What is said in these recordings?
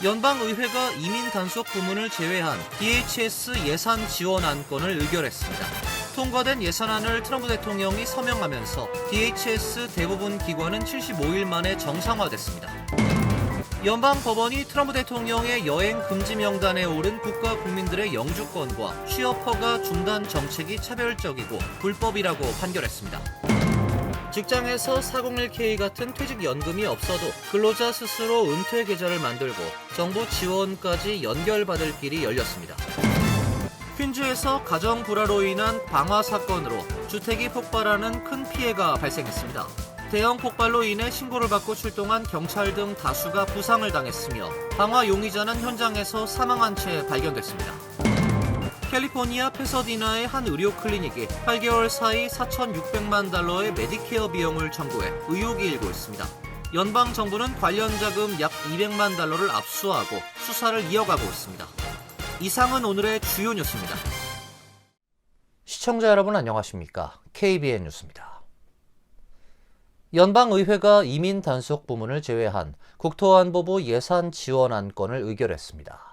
연방의회가 이민 단속 부문을 제외한 DHS 예산 지원 안건을 의결했습니다. 통과된 예산안을 트럼프 대통령이 서명하면서 DHS 대부분 기관은 75일 만에 정상화됐습니다. 연방법원이 트럼프 대통령의 여행 금지 명단에 오른 국가 국민들의 영주권과 취업 허가 중단 정책이 차별적이고 불법이라고 판결했습니다. 직장에서 401k 같은 퇴직연금이 없어도 근로자 스스로 은퇴 계좌를 만들고 정부 지원까지 연결받을 길이 열렸습니다. 퀸즈에서 가정 불화로 인한 방화 사건으로 주택이 폭발하는 큰 피해가 발생했습니다. 대형 폭발로 인해 신고를 받고 출동한 경찰 등 다수가 부상을 당했으며 방화 용의자는 현장에서 사망한 채 발견됐습니다. 캘리포니아 패서디나의 한 의료 클리닉이 8개월 사이 4,600만 달러의 메디케어 비용을 청구해 의혹이 일고 있습니다. 연방 정부는 관련 자금 약 200만 달러를 압수하고 수사를 이어가고 있습니다. 이상은 오늘의 주요 뉴스입니다. 시청자 여러분 안녕하십니까? KBN 뉴스입니다. 연방의회가 이민 단속 부문을 제외한 국토안보부 예산 지원 안건을 의결했습니다.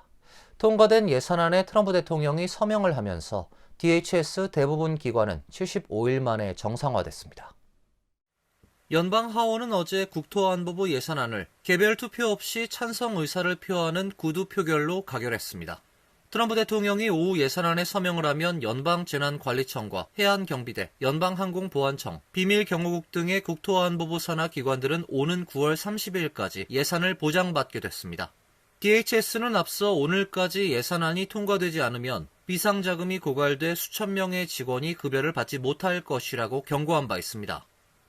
통과된 예산안에 트럼프 대통령이 서명을 하면서 DHS 대부분 기관은 75일 만에 정상화됐습니다. 연방 하원은 어제 국토안보부 예산안을 개별 투표 없이 찬성 의사를 표하는 구두 표결로 가결했습니다. 트럼프 대통령이 오후 예산안에 서명을 하면 연방재난관리청과 해안경비대, 연방항공보안청, 비밀경호국 등의 국토안보부 산하 기관들은 오는 9월 30일까지 예산을 보장받게 됐습니다. DHS는 앞서 오늘까지 예산안이 통과되지 않으면 비상자금이 고갈돼 수천 명의 직원이 급여를 받지 못할 것이라고 경고한 바 있습니다.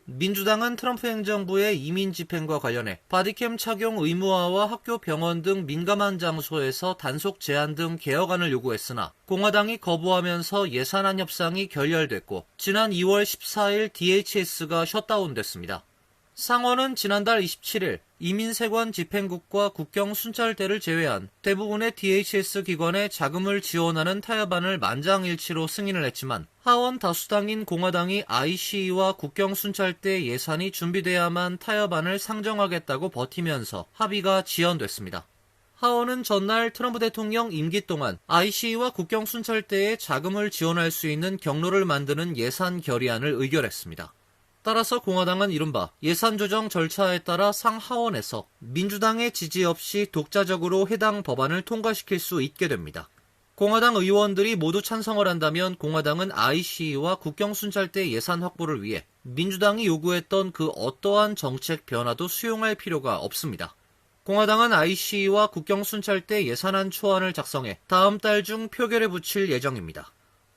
민주당은 트럼프 행정부의 이민 집행과 관련해 바디캠 착용 의무화와 학교, 병원 등 민감한 장소에서 단속 제한 등 개혁안을 요구했으나 공화당이 거부하면서 예산안 협상이 결렬됐고 지난 2월 14일 DHS가 셧다운됐습니다. 상원은 지난달 27일 이민세관 집행국과 국경 순찰대를 제외한 대부분의 DHS 기관에 자금을 지원하는 타협안을 만장일치로 승인을 했지만 하원 다수당인 공화당이 ICE와 국경 순찰대 예산이 준비돼야만 타협안을 상정하겠다고 버티면서 합의가 지연됐습니다. 하원은 전날 트럼프 대통령 임기 동안 ICE와 국경 순찰대에 자금을 지원할 수 있는 경로를 만드는 예산 결의안을 의결했습니다. 따라서 공화당은 이른바 예산 조정 절차에 따라 상하원에서 민주당의 지지 없이 독자적으로 해당 법안을 통과시킬 수 있게 됩니다. 공화당 의원들이 모두 찬성을 한다면 공화당은 ICE와 국경순찰대 예산 확보를 위해 민주당이 요구했던 그 어떠한 정책 변화도 수용할 필요가 없습니다. 공화당은 ICE와 국경순찰대 예산안 초안을 작성해 다음 달 중 표결에 붙일 예정입니다.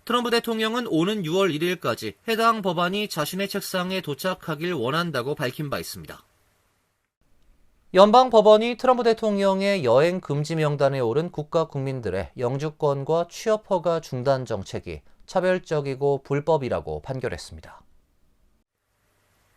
트럼프 대통령은 오는 6월 1일까지 해당 법안이 자신의 책상에 도착하길 원한다고 밝힌 바 있습니다. 연방법원이 트럼프 대통령의 여행 금지 명단에 오른 국가 국민들의 영주권과 취업 허가 중단 정책이 차별적이고 불법이라고 판결했습니다.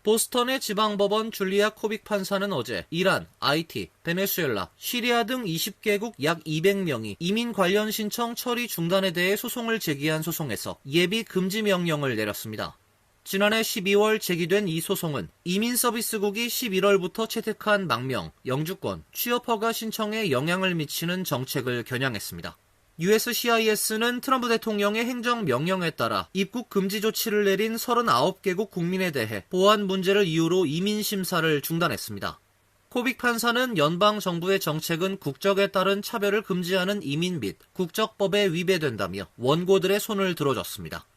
보스턴의 지방법원 줄리아 코빅 판사는 어제 이란, 하이티, 베네수엘라, 시리아 등 20개국 약 200명이 이민 관련 신청 처리 중단에 대해 소송을 제기한 소송에서 예비 금지 명령을 내렸습니다. 지난해 12월 제기된 이 소송은 이민 서비스국이 11월부터 채택한 망명, 영주권, 취업 허가 신청에 영향을 미치는 정책을 겨냥했습니다. USCIS는 트럼프 대통령의 행정명령에 따라 입국 금지 조치를 내린 39개국 국민에 대해 보안 문제를 이유로 이민심사를 중단했습니다. 코빅 판사는 연방정부의 정책은 국적에 따른 차별을 금지하는 이민 및 국적법에 위배된다며 원고들의 손을 들어줬습니다.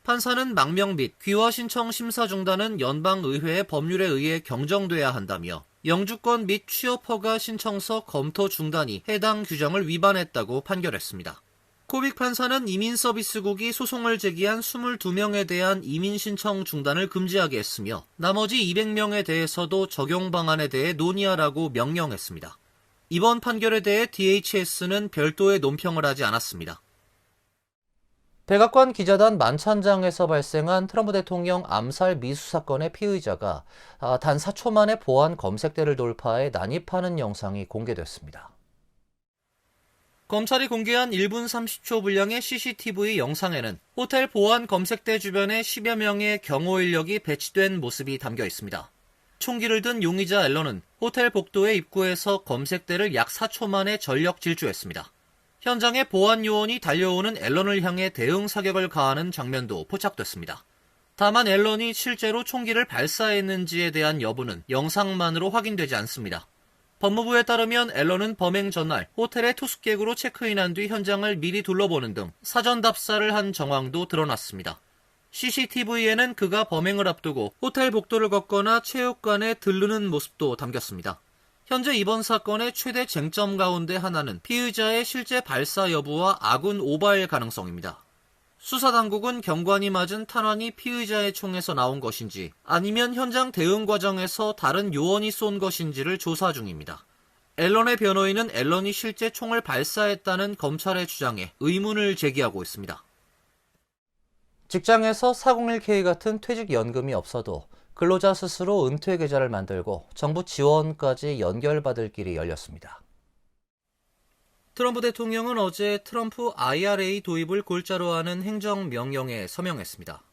판사는 망명 및 귀화 신청 심사 중단은 연방의회의 법률에 의해 경정돼야 한다며 영주권 및 취업 허가 신청서 검토 중단이 해당 규정을 위반했다고 판결했습니다. 코빅 판사는 이민 서비스국이 소송을 제기한 22명에 대한 이민 신청 중단을 금지하게 했으며 나머지 200명에 대해서도 적용 방안에 대해 논의하라고 명령했습니다. 이번 판결에 대해 DHS는 별도의 논평을 하지 않았습니다. 백악관 기자단 만찬장에서 발생한 트럼프 대통령 암살 미수 사건의 피의자가 단 4초 만에 보안 검색대를 돌파해 난입하는 영상이 공개됐습니다. 검찰이 공개한 1분 30초 분량의 CCTV 영상에는 호텔 보안 검색대 주변에 10여 명의 경호 인력이 배치된 모습이 담겨 있습니다. 총기를 든 용의자 앨런은 호텔 복도의 입구에서 검색대를 약 4초 만에 전력 질주했습니다. 현장에 보안 요원이 달려오는 앨런을 향해 대응 사격을 가하는 장면도 포착됐습니다. 다만 앨런이 실제로 총기를 발사했는지에 대한 여부는 영상만으로 확인되지 않습니다. 법무부에 따르면 앨런은 범행 전날 호텔에 투숙객으로 체크인한 뒤 현장을 미리 둘러보는 등 사전 답사를 한 정황도 드러났습니다. CCTV에는 그가 범행을 앞두고 호텔 복도를 걷거나 체육관에 들르는 모습도 담겼습니다. 현재 이번 사건의 최대 쟁점 가운데 하나는 피의자의 실제 발사 여부와 아군 오바일 가능성입니다. 수사당국은 경관이 맞은 탄환이 피의자의 총에서 나온 것인지 아니면 현장 대응 과정에서 다른 요원이 쏜 것인지를 조사 중입니다. 앨런의 변호인은 앨런이 실제 총을 발사했다는 검찰의 주장에 의문을 제기하고 있습니다. 직장에서 401k 같은 퇴직연금이 없어도 근로자 스스로 은퇴 계좌를 만들고 정부 지원까지 연결받을 길이 열렸습니다. 트럼프 대통령은 어제 트럼프 IRA 도입을 골자로 하는 행정명령에 서명했습니다.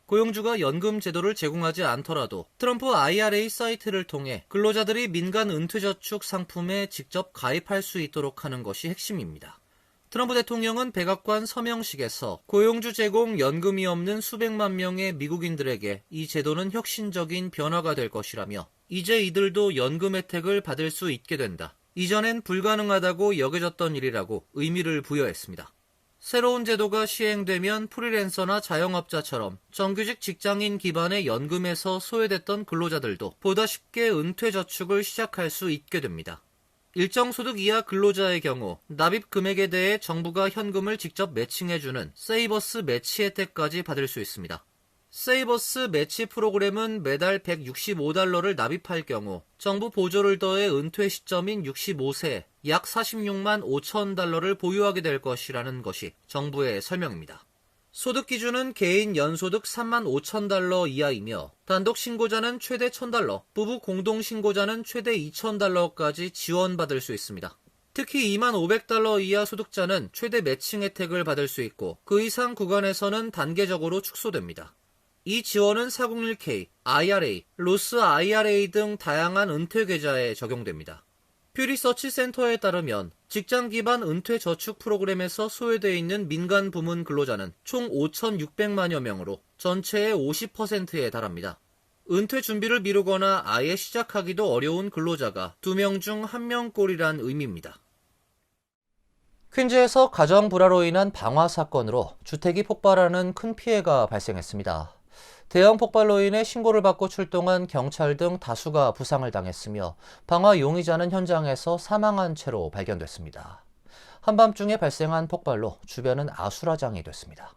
고용주가 연금 제도를 제공하지 않더라도 트럼프 IRA 사이트를 통해 근로자들이 민간 은퇴저축 상품에 직접 가입할 수 있도록 하는 것이 핵심입니다. 트럼프 대통령은 백악관 서명식에서 고용주 제공 연금이 없는 수백만 명의 미국인들에게 이 제도는 혁신적인 변화가 될 것이라며 이제 이들도 연금 혜택을 받을 수 있게 된다. 이전엔 불가능하다고 여겨졌던 일이라고 의미를 부여했습니다. 새로운 제도가 시행되면 프리랜서나 자영업자처럼 정규직 직장인 기반의 연금에서 소외됐던 근로자들도 보다 쉽게 은퇴저축을 시작할 수 있게 됩니다. 일정 소득 이하 근로자의 경우 납입 금액에 대해 정부가 현금을 직접 매칭해주는 세이버스 매치 혜택까지 받을 수 있습니다. 세이버스 매치 프로그램은 매달 $165를 납입할 경우 정부 보조를 더해 은퇴 시점인 65세 약 $46만 5천 보유하게 될 것이라는 것이 정부의 설명입니다. 소득 기준은 개인 연소득 $3만 5천 이하이며 단독 신고자는 최대 $1,000, 부부 공동 신고자는 최대 $2,000까지 지원받을 수 있습니다. 특히 $2만 500 이하 소득자는 최대 매칭 혜택을 받을 수 있고 그 이상 구간에서는 단계적으로 축소됩니다. 이 지원은 401k, IRA, 로스 IRA 등 다양한 은퇴 계좌에 적용됩니다. 퓨리서치 센터에 따르면 직장 기반 은퇴 저축 프로그램에서 소외되어 있는 민간 부문 근로자는 총 5,600만여 명으로 전체의 50%에 달합니다. 은퇴 준비를 미루거나 아예 시작하기도 어려운 근로자가 2명 중 1명꼴이란 의미입니다. 퀸즈에서 가정 불화로 인한 방화 사건으로 주택이 폭발하는 큰 피해가 발생했습니다. 대형 폭발로 인해 신고를 받고 출동한 경찰 등 다수가 부상을 당했으며 방화 용의자는 현장에서 사망한 채로 발견됐습니다. 한밤중에 발생한 폭발로 주변은 아수라장이 됐습니다.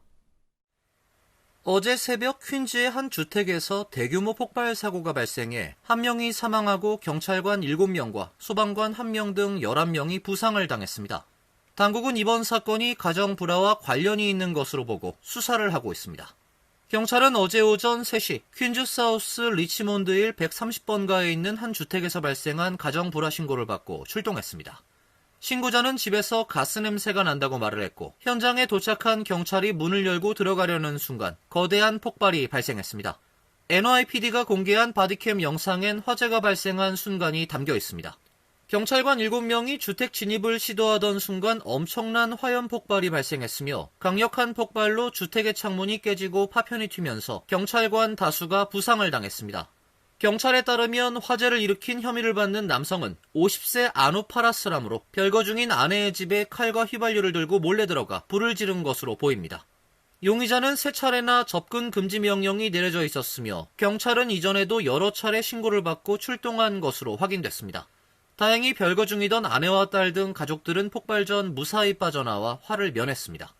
어제 새벽 퀸즈의 한 주택에서 대규모 폭발 사고가 발생해 1명이 사망하고 경찰관 7명과 소방관 1명 등 11명이 부상을 당했습니다. 당국은 이번 사건이 가정 불화와 관련이 있는 것으로 보고 수사를 하고 있습니다. 경찰은 어제 오전 3시 퀸즈 사우스 리치몬드 일 130번가에 있는 한 주택에서 발생한 가정 불화 신고를 받고 출동했습니다. 신고자는 집에서 가스 냄새가 난다고 말을 했고 현장에 도착한 경찰이 문을 열고 들어가려는 순간 거대한 폭발이 발생했습니다. NYPD가 공개한 바디캠 영상엔 화재가 발생한 순간이 담겨 있습니다. 경찰관 7명이 주택 진입을 시도하던 순간 엄청난 화염 폭발이 발생했으며 강력한 폭발로 주택의 창문이 깨지고 파편이 튀면서 경찰관 다수가 부상을 당했습니다. 경찰에 따르면 화재를 일으킨 혐의를 받는 남성은 50세 아누파라스람으로 별거 중인 아내의 집에 칼과 휘발유를 들고 몰래 들어가 불을 지른 것으로 보입니다. 용의자는 3차례나 접근 금지 명령이 내려져 있었으며 경찰은 이전에도 여러 차례 신고를 받고 출동한 것으로 확인됐습니다. 다행히 별거 중이던 아내와 딸 등 가족들은 폭발 전 무사히 빠져나와 화를 면했습니다.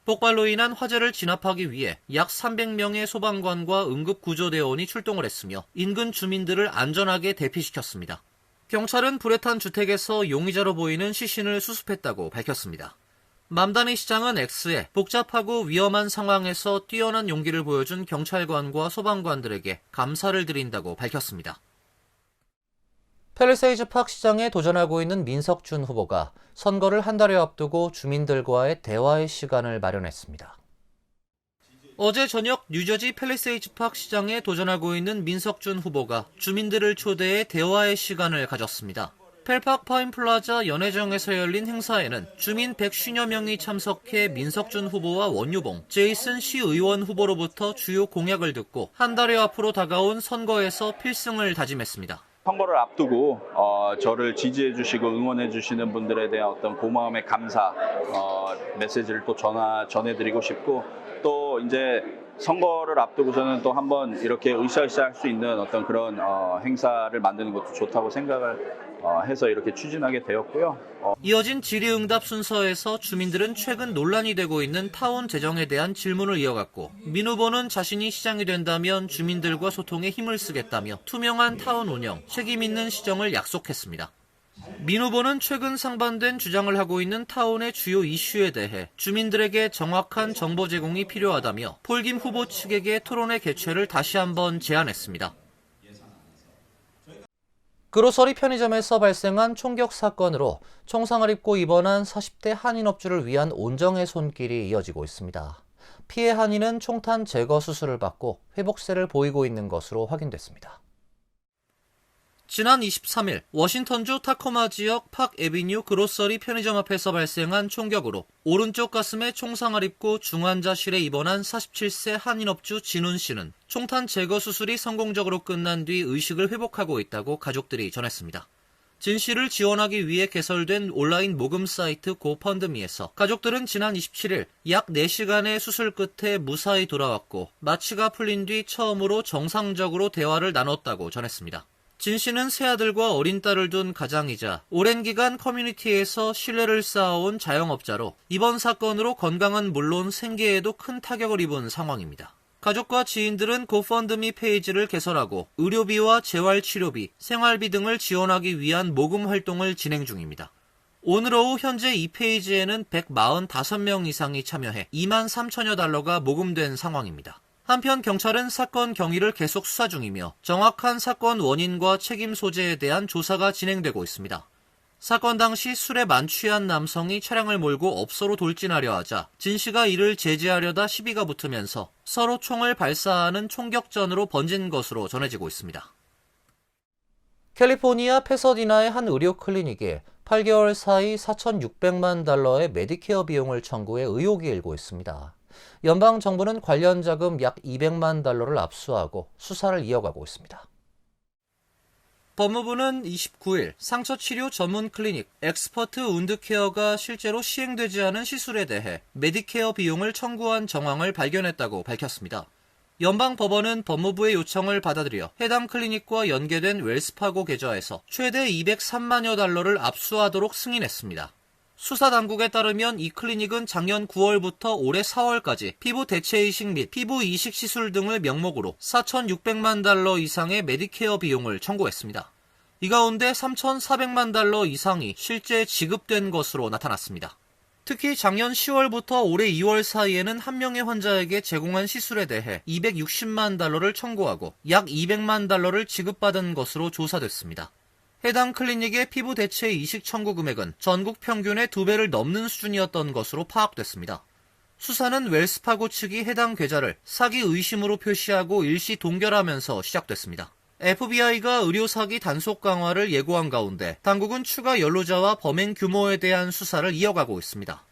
폭발로 인한 화재를 진압하기 위해 약 300명의 소방관과 응급구조대원이 출동을 했으며 인근 주민들을 안전하게 대피시켰습니다. 경찰은 불에 탄 주택에서 용의자로 보이는 시신을 수습했다고 밝혔습니다. 맘다니 시장은 X에 복잡하고 위험한 상황에서 뛰어난 용기를 보여준 경찰관과 소방관들에게 감사를 드린다고 밝혔습니다. 팰리세이즈 팍 시장에 도전하고 있는 민석준 후보가 선거를 한 달여 앞두고 주민들과의 대화의 시간을 마련했습니다. 어제 저녁 뉴저지 팰리세이드 파크 시장에 도전하고 있는 민석준 후보가 주민들을 초대해 대화의 시간을 가졌습니다. 펠파크 파인 플라자 연회정에서 열린 행사에는 주민 150여 명이 참석해 민석준 후보와 원유봉, 제이슨 시의원 후보로부터 주요 공약을 듣고 한 달여 앞으로 다가온 선거에서 필승을 다짐했습니다. 선거를 앞두고 저를 지지해 주시고 응원해 주시는 분들에 대한 어떤 고마움의 감사 메시지를 또 전해드리고 싶고, 또 이제 선거를 앞두고서는 또 한번 이렇게 으쌰으쌰 할 수 있는 어떤 그런 행사를 만드는 것도 좋다고 생각을 해서 이렇게 추진하게 되었고요. 이어진 질의응답 순서에서 주민들은 최근 논란이 되고 있는 타운 재정에 대한 질문을 이어갔고, 민 후보는 자신이 시장이 된다면 주민들과 소통에 힘을 쓰겠다며 투명한 타운 운영, 책임 있는 시정을 약속했습니다. 민 후보는 최근 상반된 주장을 하고 있는 타운의 주요 이슈에 대해 주민들에게 정확한 정보 제공이 필요하다며 폴김 후보 측에게 토론회 개최를 다시 한번 제안했습니다. 그로서리 편의점에서 발생한 총격 사건으로 총상을 입고 입원한 40대 한인업주를 위한 온정의 손길이 이어지고 있습니다. 피해 한인은 총탄 제거 수술을 받고 회복세를 보이고 있는 것으로 확인됐습니다. 지난 23일 워싱턴주 타코마 지역 팍 에비뉴 그로서리 편의점 앞에서 발생한 총격으로 오른쪽 가슴에 총상을 입고 중환자실에 입원한 47세 한인업주 진훈 씨는 총탄 제거 수술이 성공적으로 끝난 뒤 의식을 회복하고 있다고 가족들이 전했습니다. 진 씨를 지원하기 위해 개설된 온라인 모금 사이트 고펀드미에서 가족들은 지난 27일 약 4시간의 수술 끝에 무사히 돌아왔고 마취가 풀린 뒤 처음으로 정상적으로 대화를 나눴다고 전했습니다. 진 씨는 세 아들과 어린 딸을 둔 가장이자 오랜 기간 커뮤니티에서 신뢰를 쌓아온 자영업자로 이번 사건으로 건강은 물론 생계에도 큰 타격을 입은 상황입니다. 가족과 지인들은 고펀드미 페이지를 개설하고 의료비와 재활치료비, 생활비 등을 지원하기 위한 모금 활동을 진행 중입니다. 오늘 오후 현재 이 페이지에는 145명 이상이 참여해 2만 3천여 달러가 모금된 상황입니다. 한편 경찰은 사건 경위를 계속 수사 중이며 정확한 사건 원인과 책임 소재에 대한 조사가 진행되고 있습니다. 사건 당시 술에 만취한 남성이 차량을 몰고 업소로 돌진하려 하자 진 씨가 이를 제지하려다 시비가 붙으면서 서로 총을 발사하는 총격전으로 번진 것으로 전해지고 있습니다. 캘리포니아 패서디나의 한 의료 클리닉에 8개월 사이 4,600만 달러의 메디케어 비용을 청구해 의혹이 일고 있습니다. 연방정부는 관련 자금 약 200만 달러를 압수하고 수사를 이어가고 있습니다. 법무부는 29일 상처치료 전문 클리닉 엑스퍼트 운드케어가 실제로 시행되지 않은 시술에 대해 메디케어 비용을 청구한 정황을 발견했다고 밝혔습니다. 연방법원은 법무부의 요청을 받아들여 해당 클리닉과 연계된 웰스파고 계좌에서 최대 203만여 달러를 압수하도록 승인했습니다. 수사당국에 따르면 이 클리닉은 작년 9월부터 올해 4월까지 피부 대체 이식 및 피부 이식 시술 등을 명목으로 4,600만 달러 이상의 메디케어 비용을 청구했습니다. 이 가운데 3,400만 달러 이상이 실제 지급된 것으로 나타났습니다. 특히 작년 10월부터 올해 2월 사이에는 한 명의 환자에게 제공한 시술에 대해 260만 달러를 청구하고 약 200만 달러를 지급받은 것으로 조사됐습니다. 해당 클리닉의 피부 대체 이식 청구 금액은 전국 평균의 2배를 넘는 수준이었던 것으로 파악됐습니다. 수사는 웰스파고 측이 해당 계좌를 사기 의심으로 표시하고 일시 동결하면서 시작됐습니다. FBI가 의료 사기 단속 강화를 예고한 가운데 당국은 추가 연루자와 범행 규모에 대한 수사를 이어가고 있습니다.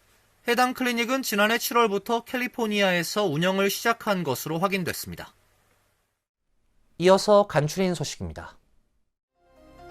해당 클리닉은 지난해 7월부터 캘리포니아에서 운영을 시작한 것으로 확인됐습니다. 이어서 간추린 소식입니다.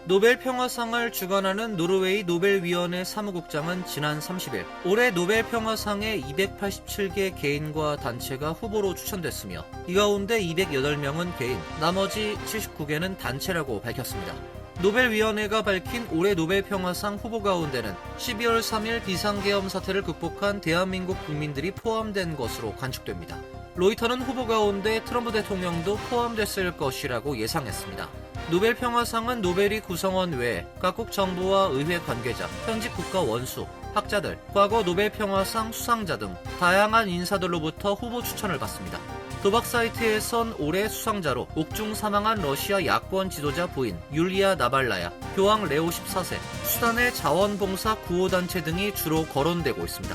노벨 평화상을 주관하는 노르웨이 노벨위원회 사무국장은 지난 30일 올해 노벨 평화상에 287개 개인과 단체가 후보로 추천됐으며 이 가운데 208명은 개인, 나머지 79개는 단체라고 밝혔습니다. 노벨위원회가 밝힌 올해 노벨 평화상 후보 가운데는 12월 3일 비상계엄 사태를 극복한 대한민국 국민들이 포함된 것으로 관측됩니다. 로이터는 후보 가운데 트럼프 대통령도 포함됐을 것이라고 예상했습니다. 노벨 평화상은 노벨이 구성원 외에 각국 정부와 의회 관계자, 현직 국가 원수, 학자들, 과거 노벨 평화상 수상자 등 다양한 인사들로부터 후보 추천을 받습니다. 도박 사이트에선 올해 수상자로 옥중 사망한 러시아 야권 지도자 부인 율리아 나발라야, 교황 레오 14세, 수단의 자원봉사 구호단체 등이 주로 거론되고 있습니다.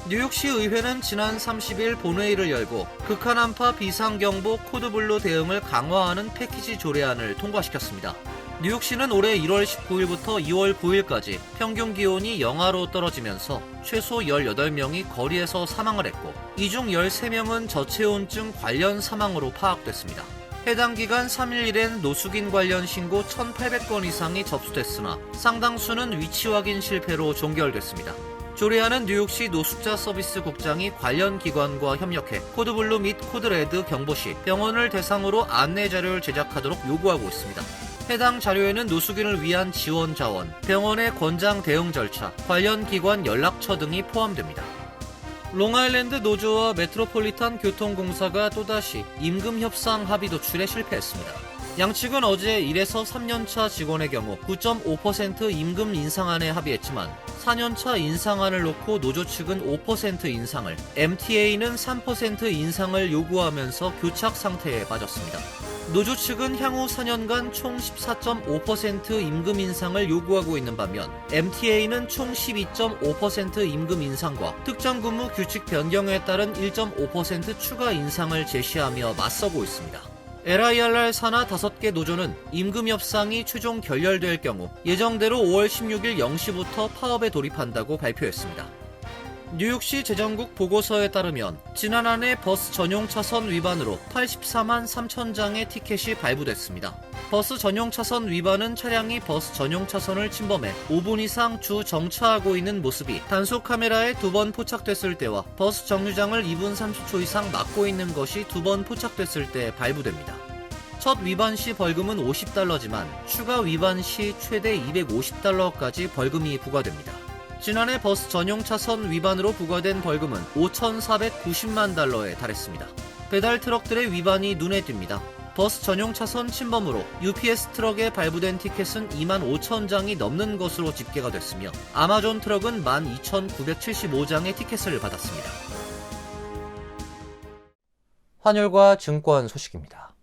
뉴욕시 의회는 지난 30일 본회의를 열고 극한 한파 비상경보 코드블루 대응을 강화하는 패키지 조례안을 통과시켰습니다. 뉴욕시는 올해 1월 19일부터 2월 9일까지 평균 기온이 영하로 떨어지면서 최소 18명이 거리에서 사망을 했고 이 중 13명은 저체온증 관련 사망으로 파악됐습니다. 해당 기간 3일일엔 노숙인 관련 신고 1,800건 이상이 접수됐으나 상당수는 위치 확인 실패로 종결됐습니다. 조례안은 뉴욕시 노숙자 서비스 국장이 관련 기관과 협력해 코드블루 및 코드레드 경보 시 병원을 대상으로 안내 자료를 제작하도록 요구하고 있습니다. 해당 자료에는 노숙인을 위한 지원 자원, 병원의 권장 대응 절차, 관련 기관 연락처 등이 포함됩니다. 롱아일랜드 노조와 메트로폴리탄 교통공사가 또다시 임금 협상 합의 도출에 실패했습니다. 양측은 어제 1에서 3년차 직원의 경우 9.5% 임금 인상안에 합의했지만 4년차 인상안을 놓고 노조 측은 5% 인상을, MTA는 3% 인상을 요구하면서 교착 상태에 빠졌습니다. 노조 측은 향후 4년간 총 14.5% 임금 인상을 요구하고 있는 반면 MTA는 총 12.5% 임금 인상과 특정 근무 규칙 변경에 따른 1.5% 추가 인상을 제시하며 맞서고 있습니다. LIRR 산하 5개 노조는 임금 협상이 최종 결렬될 경우 예정대로 5월 16일 0시부터 파업에 돌입한다고 발표했습니다. 뉴욕시 재정국 보고서에 따르면 지난 한 해 버스 전용 차선 위반으로 84만 3천 장의 티켓이 발부됐습니다. 버스 전용 차선 위반은 차량이 버스 전용 차선을 침범해 5분 이상 주 정차하고 있는 모습이 단속 카메라에 2번 포착됐을 때와 버스 정류장을 2분 30초 이상 막고 있는 것이 2번 포착됐을 때 발부됩니다. 첫 위반 시 벌금은 $50지만 추가 위반 시 최대 $250까지 벌금이 부과됩니다. 지난해 버스 전용 차선 위반으로 부과된 벌금은 $5,490만 달러에 달했습니다. 배달 트럭들의 위반이 눈에 띕니다. 버스 전용 차선 침범으로 UPS 트럭에 발부된 티켓은 2만 5천 장이 넘는 것으로 집계가 됐으며 아마존 트럭은 12,975장의 티켓을 받았습니다. 환율과 증권 소식입니다.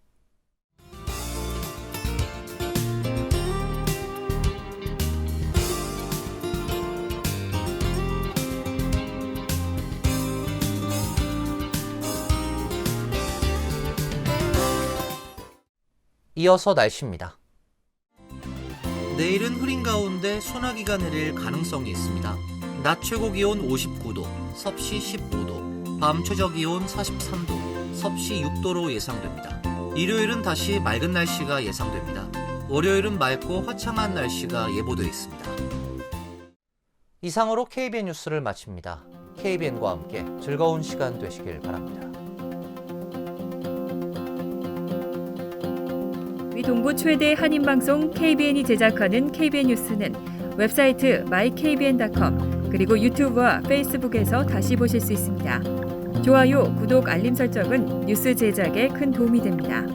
이어서 날씨입니다. 내일은 흐린 가운데 소나기가 내릴 가능성이 있습니다. 낮 최고 기온 59도, 섭씨 15도, 밤 최저 기온 43도, 섭씨 6도로 예상됩니다. 일요일은 다시 맑은 날씨가 예상됩니다. 월요일은 맑고 화창한 날씨가 예보되어 있습니다. 이상으로 KBN 뉴스를 마칩니다. KBN과 함께 즐거운 시간 되시길 바랍니다. 동부 최대 한인방송 KBN이 제작하는 KBN 뉴스는 웹사이트 mykbn.com 그리고 유튜브와 페이스북에서 다시 보실 수 있습니다. 좋아요, 구독, 알림 설정은 뉴스 제작에 큰 도움이 됩니다.